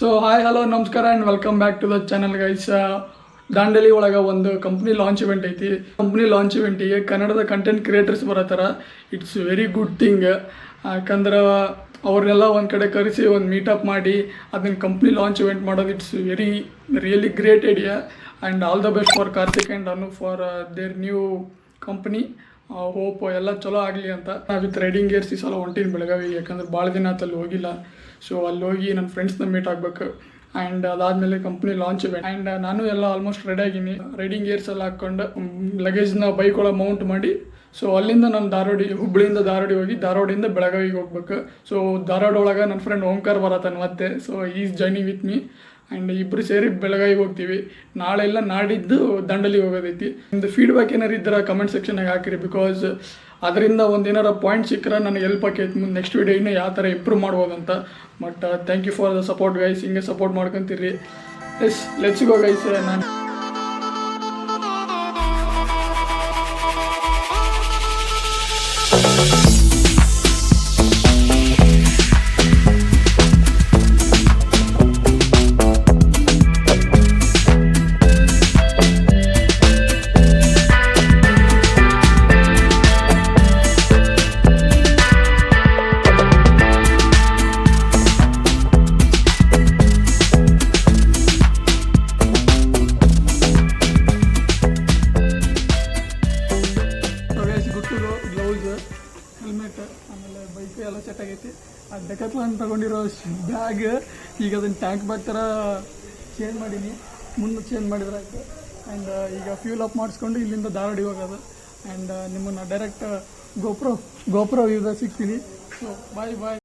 So hi hello ನಮಸ್ಕಾರ and welcome back to the channel guys. Dandeli ಒಳಗೆ ಒಂದು company launch event ಐತಿ. ಕಂಪ್ನಿ ಲಾಂಚ್ ಇವೆಂಟಿಗೆ ಕನ್ನಡದ ಕಂಟೆಂಟ್ ಕ್ರಿಯೇಟರ್ಸ್ ಬರತ್ತಾರ. It's very good thing. ಯಾಕಂದ್ರೆ ಅವ್ರನ್ನೆಲ್ಲ ಒಂದು ಕಡೆ ಕರೆಸಿ ಒಂದು ಮೀಟಪ್ ಮಾಡಿ ಅದನ್ನ ಕಂಪ್ನಿ ಲಾಂಚ್ ಇವೆಂಟ್ ಮಾಡೋದು it's really great idea. And all the best for Karthik and Anu for their new company. Hope ಎಲ್ಲ ಚಲೋ ಆಗಲಿ ಅಂತ. ವಿತ್ ರೈಡಿಂಗ್ ಗೇರ್ಸ್ ಈ ಸಲ ಹೊಂಟೀನಿ ಬೆಳಗಾವಿ, ಯಾಕಂದ್ರೆ ಭಾಳ ದಿನ ಆಯ್ತು ಅಲ್ಲಿ ಹೋಗಿಲ್ಲ. ಸೊ ಅಲ್ಲಿ ಹೋಗಿ ನನ್ನ ಫ್ರೆಂಡ್ಸ್ನ ಮೀಟ್ ಆಗಬೇಕು. ಆ್ಯಂಡ್ ಅದಾದಮೇಲೆ ಕಂಪ್ನಿ ಲಾಂಚ್ ಇವೆಂಟ್. ಆ್ಯಂಡ್ ನಾನು ಎಲ್ಲ ಆಲ್ಮೋಸ್ಟ್ ರೆಡಿ ಆಗೀನಿ. ರೈಡಿಂಗ್ ಗೇರ್ಸ್ ಎಲ್ಲ ಹಾಕ್ಕೊಂಡು ಲಗೇಜ್ನ ಬೈಕ್ ಒಳಗೆ ಮೌಂಟ್ ಮಾಡಿ ಸೊ ಅಲ್ಲಿಂದ ನಾನು ಹುಬ್ಬಳ್ಳಿಯಿಂದ ಧಾರವಾಡ ಹೋಗಿ ಧಾರವಾಡಿಂದ ಬೆಳಗಾವಿಗೆ ಹೋಗ್ಬೇಕು. ಸೊ ಧಾರವಾಡ ಒಳಗೆ ನನ್ನ ಫ್ರೆಂಡ್ ಓಂಕಾರ್ ಬರತ್ತಾನೆ ಮತ್ತೆ. So is journey with me. And ಇಬ್ಬರು ಸೇರಿ ಬೆಳಗಾವಿಗೆ ಹೋಗ್ತೀವಿ. ನಾಳೆ ಇಲ್ಲ ನಾಡಿದ್ದು ದಂಡಲಿ ಹೋಗೋದೈತಿ. ನಿಮ್ಮದು ಫೀಡ್ಬ್ಯಾಕ್ ಏನಾರು ಇದ್ರೆ ಕಮೆಂಟ್ ಸೆಕ್ಷನಾಗ ಹಾಕಿರಿ. ಬಿಕಾಸ್ ಅದರಿಂದ ಒಂದೇನಾರ ಪಾಯಿಂಟ್ ಸಿಕ್ಕರೆ ನನಗೆ ಹೆಲ್ಪ್ ಆಕೈತಿ ಮುಂದೆ ನೆಕ್ಸ್ಟ್ ವೀಡಿಯೋ ಇನ್ನೂ ಯಾವ ಥರ ಇಂಪ್ರೂವ್ ಮಾಡ್ಬೋದಂತ. But thank you for the support guys. ಹಿಂಗೆ ಸಪೋರ್ಟ್ ಮಾಡ್ಕೊತೀರಿ. Let's go guys. ನಾನು ಹೆಲ್ಮೆಟ್ ಆಮೇಲೆ ಬೈಕ್ ಎಲ್ಲ ಸೆಟ್ ಆಗೈತಿ. ಅದು ಡೆಕಾಥ್ಲಾನ್ ತಗೊಂಡಿರೋ ಬ್ಯಾಗ್ ಈಗ ಅದನ್ನು ಟ್ಯಾಂಕ್ ಬ್ಯಾಗ್ ಥರ ಚೇಂಜ್ ಮಾಡೀನಿ. ಮುಂದೆ ಚೇಂಜ್ ಮಾಡಿದ್ರೆ ಆಯ್ತು. ಆ್ಯಂಡ್ ಈಗ ಫ್ಯೂಲ್ ಅಪ್ ಮಾಡಿಸ್ಕೊಂಡು ಇಲ್ಲಿಂದ ಧಾರವಾಡಿ ಹೋಗೋದು. ಆ್ಯಂಡ್ ನಿಮ್ಮನ್ನು ಡೈರೆಕ್ಟ್ ಗೋಪ್ರೋ ವ್ಯೂದಾಗ ಸಿಗ್ತೀನಿ. ಸೊ ಬಾಯ್ ಬಾಯ್.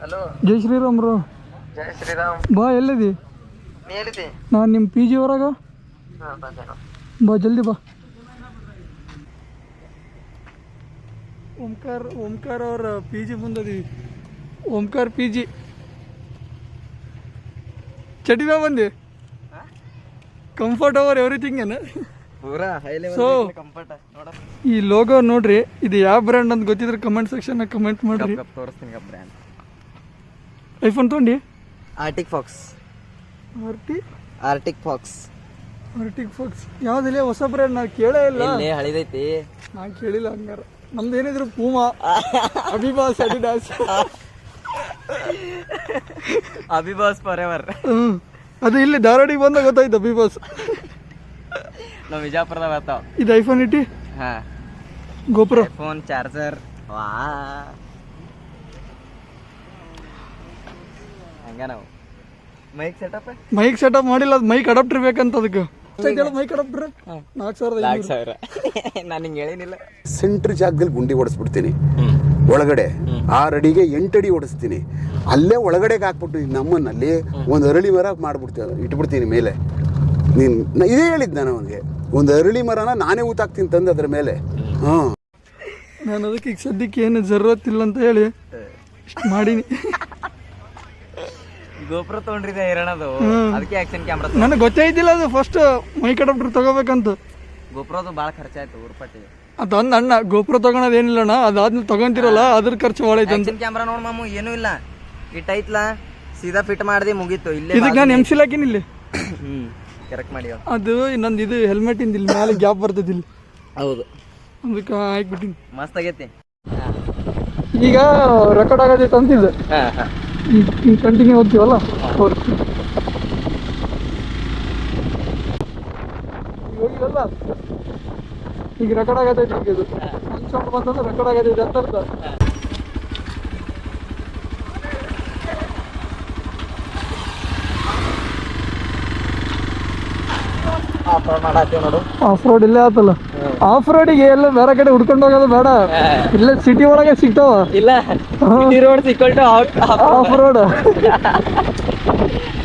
ಹಲೋ, ಜೈ ಶ್ರೀರಾಮ್ ಬ್ರೋ. ಜೈ ಶ್ರೀರಾಮ್. ಬಾ, ಎಲ್ಲಿದಿ? ನೀ ಎಲ್ಲಿದ್ದಿ? ನಾನು ನಿಮ್ಮ ಪಿ ಜಿ ಹೊರಗ. ಬಾ ಜಲ್ದಿ ಬಾ. ಓಂಕಾರ್ ಅವ್ರ ಪಿ ಜಿ ಮುಂದದೀವಿ. ಓಂಕಾರ್ ಪಿ ಜಿ ಚಟಿದ ಬಂದಿ. ಕಂಫರ್ಟ್ ಓವರ್ ಎವ್ರಿಥಿಂಗ್ ಏನ ಪೂರಾ ಹೈ ಲೆವೆಲ್. ಸೊ ಕಂಫರ್ಟ್ ನೋಡ. ಈ ಲೋಗೋ ನೋಡ್ರಿ, ಇದು ಯಾವ ಬ್ರ್ಯಾಂಡ್ ಅಂತ ಗೊತ್ತಿದ್ರೆ ಕಮೆಂಟ್ ಸೆಕ್ಷನ್ ಕಮೆಂಟ್ ಮಾಡ್ರಿ. ತೋರಿಸ್ತೀನಿ ಬ್ರ್ಯಾಂಡ್. ಐಫೋನ್ ತೊಗೊಂಡಿ? Arctic Fox. ಆರ್ಟಿಕ್ ಫಾಕ್ಸ್ ಯಾವ್ದಿಲ್ಲ ಹೊಸ ಬ್ರ್ಯಾಂಡ್ ನಾ ಕೇಳೇ ಇಲ್ಲ. ಇಲ್ಲೇ ಹಳಿದೈತಿ. ನಾ ಕೇಳಿಲ್ಲ. ಹಂಗಾರ ನಮ್ದು ಏನಿದ್ರು Puma, Abibas, Adidas. Abibas forever. ಅದು ಇಲ್ಲಿ ಧಾರವಾಡಿಗೆ ಬಂದಾಗ ಗೊತ್ತಾಯ್ತು ಅಭಿಬಾಸ್. ನಾವು ವಿಜಯಪುರದಾಗ ಬರ್ತಾವ. ಇದು ಐಫೋನ್ ಇಟ್ಟಿ. ಹಾ, ಗೋಪ್ರೋ, ಫೋನ್ ಚಾರ್ಜರ್. ವಾ, ಹಂಗ ನಾವು ಮೈಕ್ ಸೆಟಪ್ ಮಾಡಿಲ್ಲ. ಅದು ಮೈಕ್ ಅಡಾಪ್ಟರ್ ಬೇಕಂತ ಅದಕ್ಕೆ. Mic adapter 4,000. ನಾನು ಹಿಂಗೆ ಹೇಳಿನಿಲ್ಲ. ಸೆಂಟ್ರ್ ಜಾಗದಲ್ಲಿ ಗುಂಡಿ ಓಡಿಸ್ಬಿಡ್ತೀನಿ. ಒಳಗಡೆ 6 ಅಡಿಗೆ 8 ಅಡಿ ಓಡಿಸ್ತೀನಿ. ಅಲ್ಲೇ ಒಳಗಡೆಗೆ ಹಾಕ್ಬಿಟ್ಟು ನಮ್ಮನ್ನಲ್ಲಿ ಒಂದು ಅರಳಿ ಮರ ಮಾಡ್ಬಿಡ್ತೀನಿ, ಇಟ್ಬಿಡ್ತೀನಿ ಮೇಲೆ. ಇದೇ ಹೇಳಿದ್ದು ನಾನು ಅವನಿಗೆ, ಒಂದು ಅರಳಿ ಮರನ ನಾನೇ ಊತಾಕ್ತೀನಿ ತಂದು ಅದ್ರ ಮೇಲೆ. ನಾನು ಅದಕ್ಕೆ ಈಗ ಸದ್ಯಕ್ಕೆ ಏನು ಜರೂರತ್ ಇಲ್ಲ ಅಂತ ಹೇಳಿ ಇಷ್ಟು ಮಾಡೀನಿ. ಗೋಪುರ ತೊಗೊಂಡ್ರಿದೆ ಇರೋಣದು, ಅದಕ್ಕೆ ಆಕ್ಷನ್ ಕ್ಯಾಮ್ರಾ. ನನಗೆ ಗೊತ್ತೇ ಇದ್ದಿಲ್ಲ ಅದು ಫಸ್ಟ್ ಮೈಕ್ ಅಡಾಪ್ಟರ್ ತಗೋಬೇಕಂತ. ಗೋಪುರದು ಭಾಳ ಖರ್ಚಾಯ್ತು ಊರ್ಪಟ್ಟಿ. ಅದೊಂದು ಅಣ್ಣ ಗೋಪುರ ತಗೊಳೋದು ಏನಿಲ್ಲ ಅಣ್ಣ, ಅದಾದ್ಮೇಲೆ ತಗೊಂತಿರಲ್ಲ ಅದ್ರ ಖರ್ಚು ಭಾಳ ಐತೆ ಅಂತ. ಕ್ಯಾಮ್ರಾ ನೋಡ್ ಮಾಮು, ಏನೂ ಇಲ್ಲ, ಇಟ್ಟೈತ್ಲಾ, ಸೀದಾ ಫಿಟ್ ಮಾಡ್ದೆ ಮುಗೀತು. ಇಲ್ಲೇ ಇದಕ್ಕೆ ನಾನು ಎಮ್ ಸಿ ಹಾಕಿನಿ ಇಲ್ಲಿ. ಕರೆಕ್ಟ್ ಮಾಡಿ. ಅದು ನಂದು ಇದು ಹೆಲ್ಮೆಟ್ ಇಂದ ಇಲ್ಲಿ ಮೇಲೆ ಗ್ಯಾಪ್ ಬರ್ತೈತಿ ಇಲ್ಲಿ. ಹೌದು, ಅದಕ್ಕೆ ಹಾಕ್ಬಿಟ್ಟಿನಿ. ಮಸ್ತ್ ಆಗೈತಿ. ಈಗ ರೆಕಾರ್ಡ್ ಆಗತೈತೆ ಅಂತಿದ್ದೆ. ಕಂಟಿನ್ಯೂ ಹೋಗ್ತೀವಲ್ಲ ಹೋಗಿಲ್ಲ ಈಗ ರೆಕಾರ್ಡ್ ಆಗತೈತಿ. ಇದು ಸೌಂಡ್ ಬಂತಂದ್ರೆ ರೆಕಾರ್ಡ್ ಆಗಿದೆ ಅಂತ ಅರ್ಥ. ನೋಡು ಆಫ್ ರೋಡ್ ಇಲ್ಲೇ ಆತಲ್ಲ. ಆಫ್ ರೋಡಿಗೆ ಎಲ್ಲ ಬೇರೆ ಕಡೆ ಹುಡ್ಕೊಂಡು ಹೋಗೋದು ಬೇಡ, ಇಲ್ಲೇ ಸಿಟಿ ಒಳಗೆ ಸಿಗ್ತಾವ. ಇಲ್ಲ ರೋಡ್ ಸಿಕ್ಕೊಳ್ತು ಆಫ್ ರೋಡ್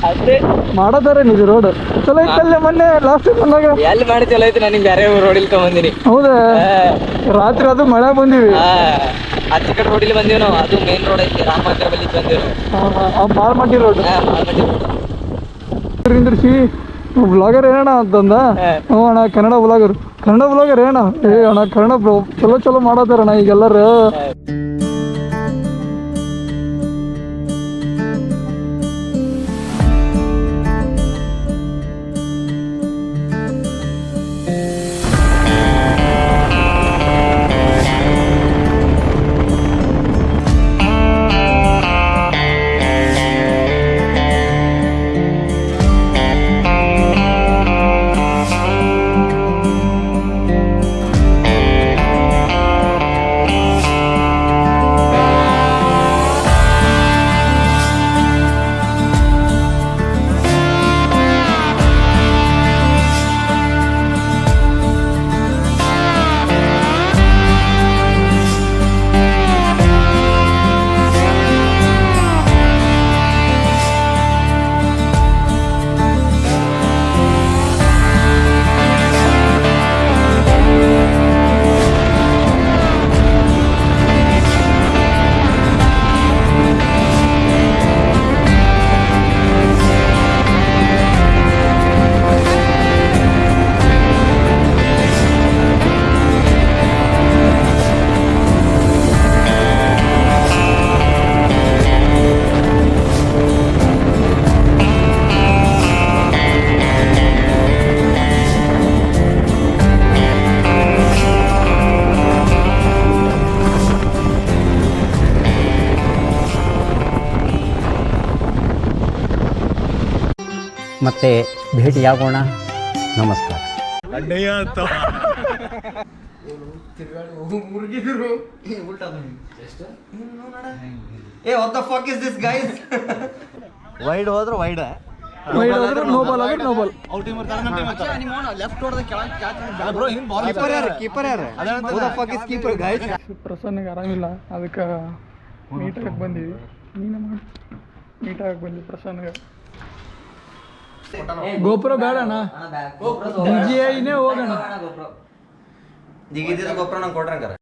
ಅದೇ ಮಾಡತಾರೆ ನಿಜ. ರೋಡ್ ಚಲೋ ಇತ್ತಲ್ಲೇ ಮೊನ್ನೆ ಲಾಸ್ಟ್ ಬಂದಾಗ. ಎಲ್ಲಿ ಮಾಡಿ ಚಲೋ ಐತಿ, ನನಗೆ ಬೇರೆ ರೋಡ್ ಇಲ್ಲಿ ತಗೊಂಡಿನಿ. ಹೌದಾ, ರಾತ್ರಿ ಅದು ಮಳೆ ಬಂದಿವಿ. ಆಚೆ ಕಡೆ ರೋಡಿಲಿ ಬಂದೀವಿ ನಾವು. ಅದು ಮೇನ್ ರೋಡ್ ಐತಿ, ರಾಮ ಮಂದಿರ ಬಲ್ಲಿ ಬಂದೀವಿ. ಮಾಲ್ಮಟ್ಟಿ ರೋಡ್ ನಿಂದ್ರಿಸಿ ಬ್ಲಾಗರ್ ಏನಣ್ಣ ಅಂತಂದ. ಹ್ಞೂ ಅಣ್ಣ ಕನ್ನಡ ಬ್ಲಾಗರ್ ಏನ ಏ ಅಣ್ಣ ಕನ್ನಡ ಚಲೋ ಮಾಡತ್ತಾರಣ್ಣ ಈಗೆಲ್ಲರೂ. ಮತ್ತೆ ಭೇಟಿಯಾಗೋಣ. ನಮಸ್ಕಾರ. ವೈಡ್ ಹೋದ್ರೆ ವೈಡ್, ನೋಬಲ್ ಆದ್ರೆ ನೋಬಲ್. ಪ್ರಸನ್ನಗೆ ಆರಾಮಿಲ್ಲ, ಅದಕ್ಕೆ ಮೀಟಾಗಕ್ಕೆ ಬಂದೀವಿ. ನೀನು ಮಾಡಿ ಮೀಟಾಗಕ್ಕೆ ಬಂದ್ವಿ ಪ್ರಸನ್ನಗೆ. ಗೋಪುರ ಬೇಡಣ್ಣ, DJI ಹೋಗೋಣ. ಜಿಗಿದಿದ್ದ ಗೊಬ್ಬರ ನಂಗೆ ಕೊಟ್ರಂಗಾರ.